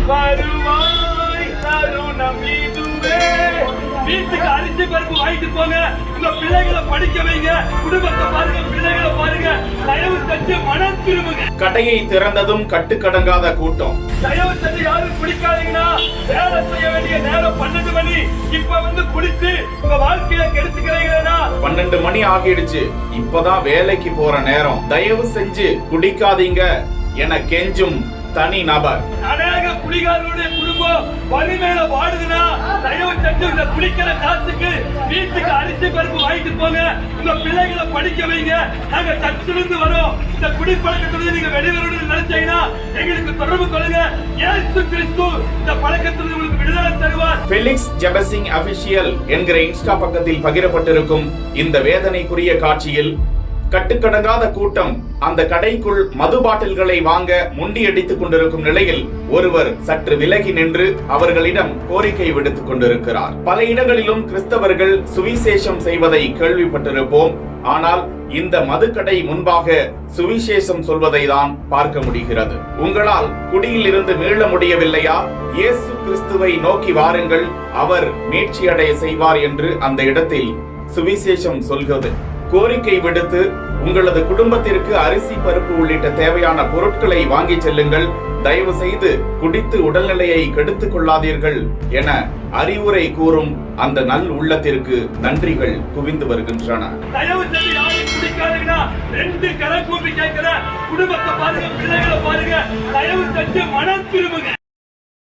வருவாய் தருணம் இதுவே. வீட்டுக்கு அரிசி பருப்பு வாங்கிட்டு போங்க, உங்க பிள்ளைகளை படிக்க வைங்க, குடும்பத்தை பாருங்க, பிள்ளைகளை பாருங்க. தயவு செஞ்சு மனம் திரும்புங்க. கடையை திறந்ததும் கட்டுக்கடங்காத கூட்டம். தயவு செஞ்சு யாரும் குடிக்காதீங்கன்னா, வேலை செய்ய வேண்டிய நேரம் 12 மணி. இப்ப வந்து குடிச்சு உங்க வாழ்க்கையில கெடுத்துக்கிறீங்களா? 12 மணி ஆகிடுச்சு, இப்பதான் வேலைக்கு போற நேரம், தயவு செஞ்சு குடிக்காதீங்க என கெஞ்சும் தனி நபர். அநேக குடிகாரனுடைய குடும்பம் வறுமையில வாடுதுன்னா, தயவு செஞ்சு இந்த குடிக்கிற காசுக்கு வீட்டுக்கு அரிசி பருப்பு வாங்கிட்டு போங்க, உங்க பிள்ளைகளை படிக்க வைங்க. நாங்க சர்ச்சிலிருந்து வரோம். இந்த குடிப்பழக்கத்திலிருந்து நீங்க வெளிவரணும்னு நினைச்சீங்கன்னா எங்களுக்கு தொடர்பு கொள்ளுங்க. இயேசு கிறிஸ்து இந்த பழக்கத்திலிருந்து உங்களுக்கு விடுதலை தருவார். ஃபெலிக்ஸ் ஜெபசிங் அபிஷியல் என்கிற இன்ஸ்டா பக்கத்தில் பகிரப்பட்டிருக்கும் இந்த வேதனைக்குரிய காட்சியில் கட்டுக்கடங்காத கூட்டம் அந்த கடைக்குள் மது பாட்டில்களை வாங்க முண்டியடித்துக் கொண்டிருக்கும் நிலையில் ஒருவர் சற்று விலகி நின்று அவர்களிடம் கோரிக்கை விடுத்துக் கொண்டிருக்கிறார். பல இடங்களிலும் கிறிஸ்தவர்கள் சுவிசேஷம் செய்வதை கேள்விப்பட்டிருப்போம். ஆனால் இந்த மதுக்கடை முன்பாக சுவிசேஷம் சொல்வதை தான் பார்க்க முடிகிறது. உங்களால் குடியில் இருந்து மீள முடியவில்லையா? இயேசு கிறிஸ்துவை நோக்கி வாருங்கள், அவர் மீட்சியடைய செய்வார் என்று அந்த இடத்தில் சுவிசேஷம் சொல்கிறது. கோரிக்கை விடுத்து உங்களது குடும்பத்திற்கு அரிசி பருப்பு உள்ளிட்ட தேவையான பொருட்களை வாங்கி செல்லுங்கள், தயவு செய்து குடித்து உடல்நிலையை கெடுத்துக் கொள்ளாதீர்கள் என அறிவுரை கூறும் அந்த நல் உள்ளத்திற்கு நன்றிகள் குவிந்து வருகின்றன. தயவு செய்து யாரும் குடிக்காதீங்கன்னா, 2 கரம் கூப்பி கேட்கிற குடும்பத்தை பாருங்க, பிள்ளைகளை பாருங்க. தயவு செஞ்சு மனம் திரும்புங்க.